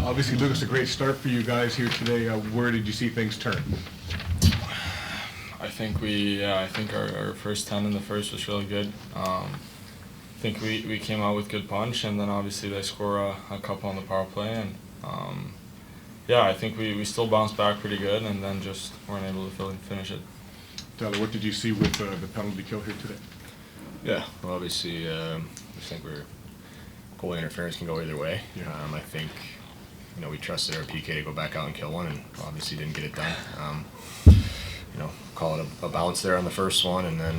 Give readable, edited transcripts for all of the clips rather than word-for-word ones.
Obviously, Lucas, a great start for you guys here today. Where did you see things turn? I think our first 10 in the first was really good. I think we came out with good punch, and then obviously they score a couple on the power play, and I think we still bounced back pretty good, and then just weren't able to finish it. Tyler, what did you see with the penalty kill here today? Yeah, well, obviously, I think goalie interference can go either way. Yeah. I think, we trusted our PK to go back out and kill one, and obviously didn't get it done. Call it a bounce there on the first one, and then,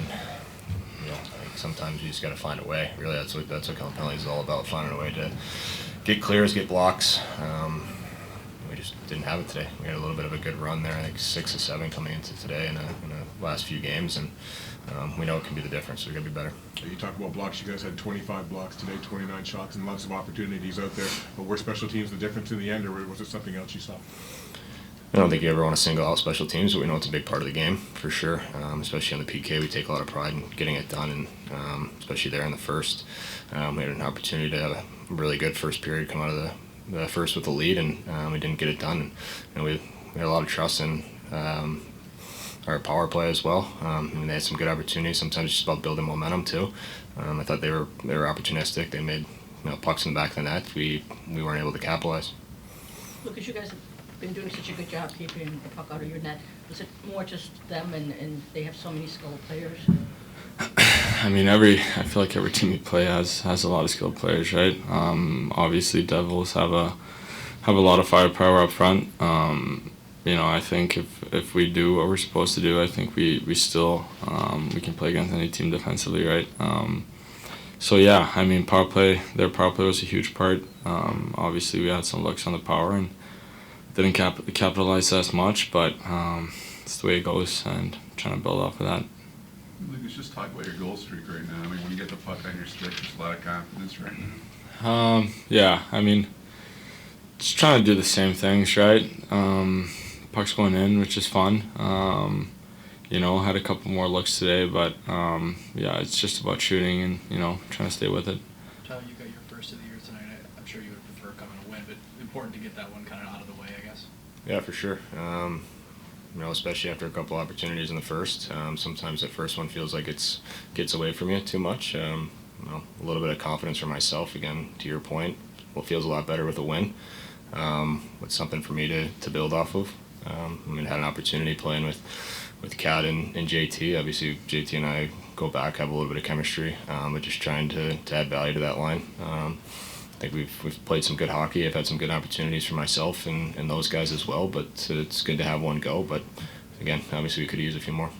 I think sometimes you just got to find a way. Really, that's what killing penalties is all about, finding a way to get clears, get blocks. We just didn't have it today. We had a little bit of a good run there, I think 6 of 7 coming into today in the last few games, and we know it can be the difference, so we got to be better. You talk about blocks. You guys had 25 blocks today, 29 shots, and lots of opportunities out there. But were special teams the difference in the end, or was it something else you saw? I don't think you ever want to single out special teams, but we know it's a big part of the game, for sure. Especially on the PK, we take a lot of pride in getting it done, and especially there in the first. We had an opportunity to have a really good first period come out of the first with the lead, and we didn't get it done. And we had a lot of trust in our power play as well. They had some good opportunities. Sometimes it's just about building momentum too. I thought they were opportunistic. They made pucks in the back of the net. We weren't able to capitalize. Lucas, you guys have been doing such a good job keeping the puck out of your net. Is it more just them and they have so many skilled players? I feel like every team we play has a lot of skilled players, right? Obviously, Devils have a lot of firepower up front. I think if we do what we're supposed to do, I think we still we can play against any team defensively, right? Power play. Their power play was a huge part. Obviously, we had some looks on the power and didn't capitalize as much, but it's the way it goes, and trying to build off of that. Lucas, just talk about your goal streak right now. When you get the puck on your stick, there's a lot of confidence right now. Just trying to do the same things, right? Puck's going in, which is fun. Had a couple more looks today, but it's just about shooting and trying to stay with it. Tyler, you got your first of the year tonight. I'm sure you would prefer coming to win, but important to get that one kind of out of the way, I guess. Yeah, for sure. Especially after a couple opportunities in the first. Sometimes that first one feels like it gets away from you too much. A little bit of confidence for myself, again, to your point. Well, feels a lot better with a win. It's something for me to build off of. Had an opportunity playing with Kat and JT. Obviously, JT and I go back, have a little bit of chemistry, but just trying to add value to that line. I think we've played some good hockey. I've had some good opportunities for myself and those guys as well, but it's good to have one go. But again, obviously we could use a few more.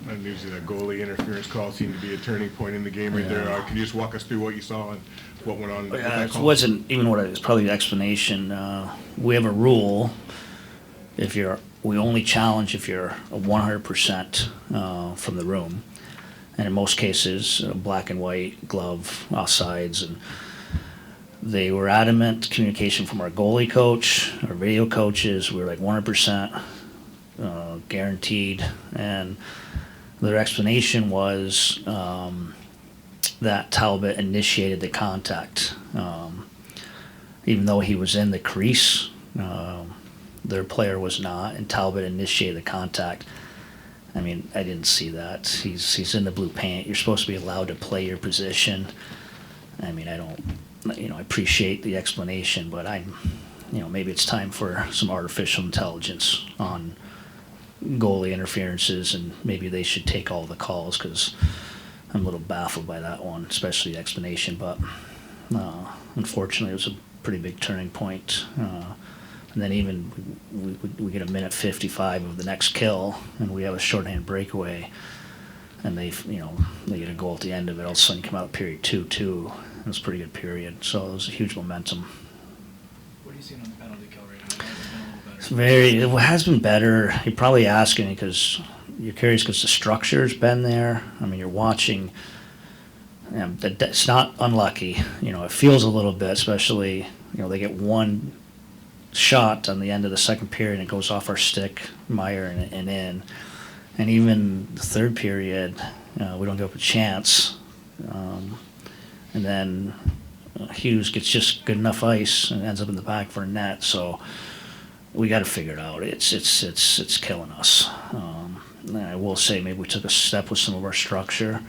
And usually that goalie interference call seemed to be a turning point in the game right there. Can you just walk us through what you saw and what went on? It wasn't even what it was, probably the explanation. We have a rule, we only challenge if you're 100% from the room. And in most cases, black and white, glove, offsides, and they were adamant. Communication from our goalie coach, our video coaches, we were like 100% guaranteed. And their explanation was that Talbot initiated the contact. Even though he was in the crease, their player was not, and Talbot initiated the contact. I didn't see that. He's in the blue paint. You're supposed to be allowed to play your position. I appreciate the explanation, but maybe it's time for some artificial intelligence on goalie interferences, and maybe they should take all the calls, because I'm a little baffled by that one, especially the explanation. But unfortunately, it was a pretty big turning point. And then even we get a minute 55 of the next kill, and we have a shorthand breakaway, and they get a goal at the end of it. All of a sudden, you come out of period 2-2. It was a pretty good period, so it was a huge momentum. What are you seeing on the penalty kill right now? It's been a little better. It has been better. You're probably asking because you're curious because the structure's been there. You're watching. It's not unlucky. It feels a little bit, especially they get one shot on the end of the second period and it goes off our stick, Meyer, and in. And even the third period, we don't give up a chance. And then Hughes gets just good enough ice and ends up in the back of our net. So we got to figure it out. It's killing us. And I will say maybe we took a step with some of our structure,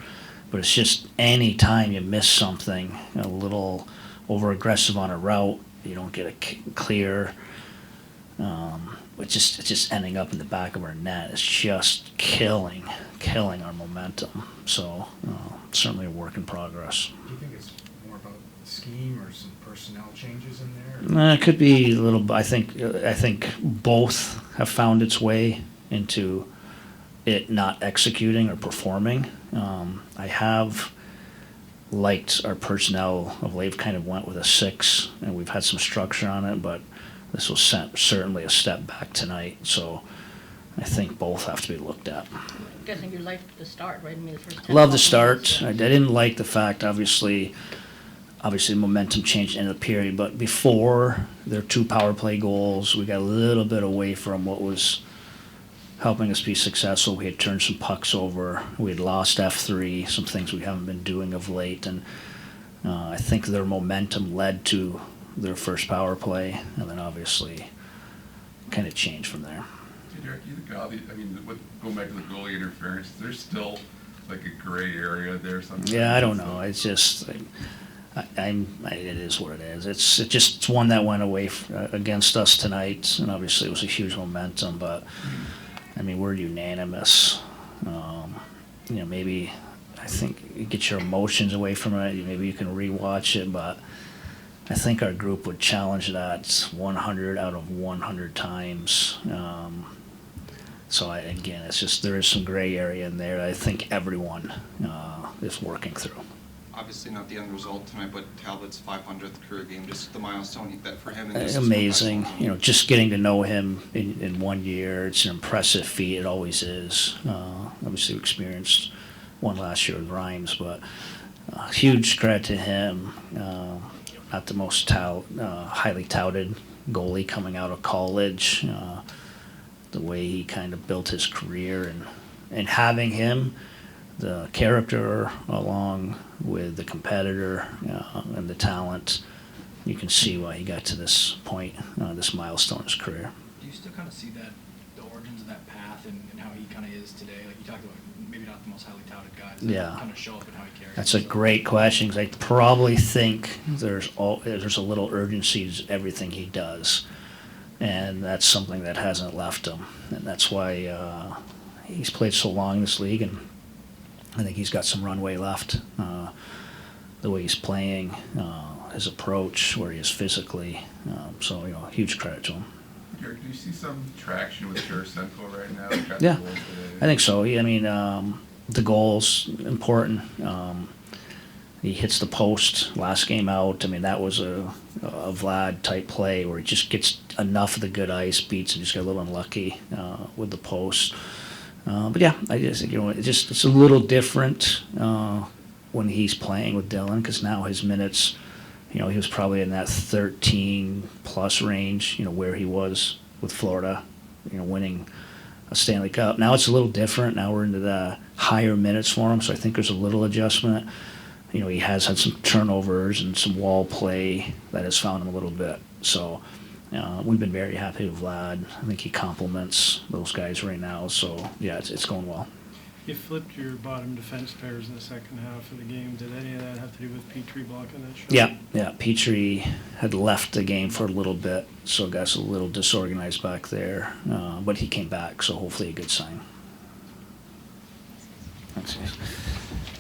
but it's just any time you miss something, a little over aggressive on a route, you don't get a clear. It's just ending up in the back of our net. It's just killing our momentum. So certainly a work in progress. Do you think it's more about scheme or some personnel changes in there? It could be a little. I think both have found its way into it not executing or performing. I have liked our personnel of late. Kind of went with a 6, and we've had some structure on it, but this was certainly a step back tonight. So I think both have to be looked at. I'm guessing you liked the start, right? I mean, the first 10, Love the 12 minutes, start. I didn't like the fact, obviously momentum changed in the period, but before their 2 power play goals, we got a little bit away from what was helping us be successful. We had turned some pucks over. We had lost F3, some things we haven't been doing of late, and I think their momentum led to their first power play, and then obviously kind of changed from there. Hey, Derek, you think going back to the goalie interference, there's still like a gray area there sometimes? Yeah, I don't know. It's just, it is what it is. It's one that went away against us tonight, and obviously it was a huge momentum, but I mean, we're unanimous. Maybe I think you get your emotions away from it. Maybe you can rewatch it, but I think our group would challenge that 100 out of 100 times. It's just there is some gray area in there that I think everyone is working through. Obviously not the end result tonight, but Talbot's 500th career game, just the milestone that for him. And Amazing. Just getting to know him in 1 year, it's an impressive feat. It always is. Obviously we experienced one last year with Rhymes, but huge credit to him. Not the most highly touted goalie coming out of college. The way he kind of built his career, and having him, the character along with the competitor and the talent, you can see why he got to this point, this milestone in his career. Do you still kind of see the origins of that path and how he kind of is today? Like you talked about, maybe not the most highly touted guy. Does that kind of show up in how he carries That's a himself? great question, because I probably think there's a little urgency to everything he does, and that's something that hasn't left him, and that's why he's played so long in this league, and I think he's got some runway left. The way he's playing, his approach, where he is physically, so huge credit to him. Derek, do you see some traction with Central right now? Got Yeah, the goal today. I think so. I mean, the goal's important. He hits the post last game out. I mean, that was a Vlad type play where he just gets enough of the good ice, beats, and just got a little unlucky with the post. But yeah, I just think it's a little different when he's playing with Dylan, because now his minutes, he was probably in that 13 plus range, where he was with Florida, winning a Stanley Cup. Now it's a little different. Now we're into the higher minutes for him, so I think there's a little adjustment. He has had some turnovers and some wall play that has found him a little bit. So we've been very happy with Vlad. I think he complements those guys right now. So yeah, it's going well. You flipped your bottom defense pairs in the second half of the game. Did any of that have to do with Petrie blocking that shot? Yeah. Petrie had left the game for a little bit, so got a little disorganized back there. But he came back, so hopefully a good sign. Thanks.